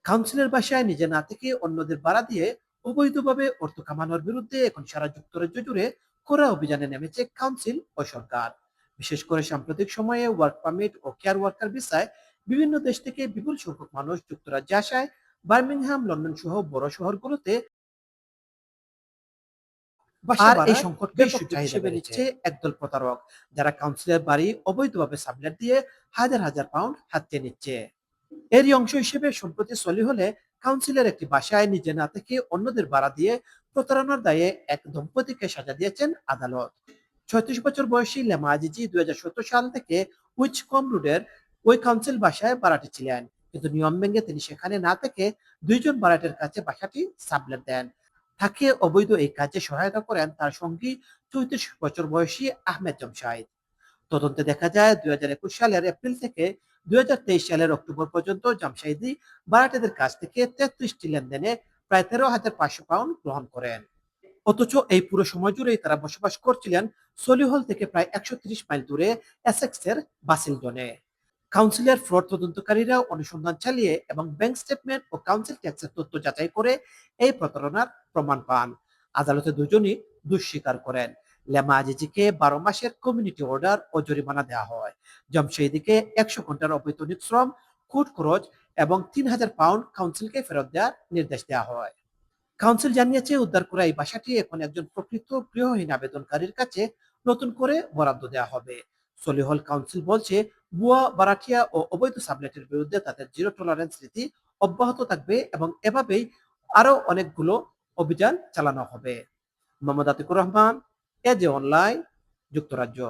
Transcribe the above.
কাউন্সিলের বাসায় নিজে না থেকে অন্যদের ভাড়া দিয়ে অবৈধভাবে অর্থ কামানোর বিরুদ্ধে এখন সারা যুক্তরাজ্য জুড়ে কড়া অভিযানে নেমেছে কাউন্সিল ও সরকার। বিশেষ করে সাম্প্রতিক সময়ে ওয়ার্ক পারমিট ও কেয়ার ওয়ার্কার ভিসায় বিভিন্ন দেশ থেকে বিপুল সংখ্যক মানুষ যুক্তরাজ্যে আসায় বার্মিংহাম, লন্ডন সহ বড় শহরগুলোতে বাসা আর এই ভাড়ার সংকটকে ব্যাপক শক্তি চাহিদা হিসেবে বেড়েছে নিচ্ছে একদল প্রতারক, যারা কাউন্সিলের বাড়ি অবৈধভাবে সাবলেট দিয়ে হাজার হাজার পাউন্ড হাতিয়ে নিচ্ছে। এরই অংশ হিসেবে সম্প্রতি সলিহলে কাউন্সিলের একটি বাসায় নিজে না থেকে অন্যদের ভাড়া দিয়ে প্রতারণার দায়ে এক দম্পতিকে সাজা দিয়েছেন আদালত। ৩৬ বছর বয়সী লেমা আজিজি ২০১৭ সাল থেকে উইচকম রোডের ওই কাউন্সিল বাসায় ভাড়াটে ছিলেন, কিন্তু নিয়ম ভেঙে তিনি সেখানে না থেকে দুইজন ভাড়াটের কাছে বাসাটি সাবলেট দেন। তাকে অবৈধ এই কাজে সহায়তা করেন তার সঙ্গী ৩৪ বছর বয়সী আহমেদ জমশাইদ। তদন্তে দেখা যায় ২০২১ সালের এপ্রিল থেকে ২০২৩ সালের অক্টোবর পর্যন্ত জামশাইদি ভাড়াটেদের কাছ থেকে ৩৩টি লেনদেনে প্রায় ১৩,৫০০ পাউন্ড গ্রহণ করেন। অথচ এই পুরো সময় জুড়েই তারা বসবাস করছিলেন সলিহল থেকে প্রায় ১৩০ মাইল দূরে এসেক্সের বাসিলডনে। কাউন্সিলের ফ্রড তদন্তকারীরা অনুসন্ধান চালিয়ে এবং ব্যাংক স্টেটমেন্ট ও কাউন্সিল ট্যাক্সের তথ্য যাচাই করে এই প্রতারণার প্রমাণ পান। আদালতে দুজনই দোষ স্বীকার করেন। লেমা আজিজিকে ১২ মাসের কমিউনিটি অর্ডার ও জরিমানা দেওয়া হয়। জমশেদিকে ১০০ ঘন্টার অবৈতনিক শ্রম, কোর্ট খরচ এবং ৩,০০০ পাউন্ড কাউন্সিলকে ফেরত দেওয়ার নির্দেশ দেওয়া হয়। কাউন্সিল জানিয়েছে উদ্ধার করা এই বাসাটি এখন একজন প্রকৃত গৃহহীন আবেদনকারীর কাছে নতুন করে বরাদ্দ দেওয়া হবে। সলিহল কাউন্সিল বলছে ভুয়া, বারাটিয়া ও অবৈধ সাবলেটের বিরুদ্ধে তাদের জিরো টলারেন্স নীতি অব্যাহত থাকবে এবং এভাবেই আরো অনেকগুলো অভিযান চালানো হবে। মোহাম্মদ আতিকুর রহমান, এজে অনলাইন, যুক্তরাজ্য।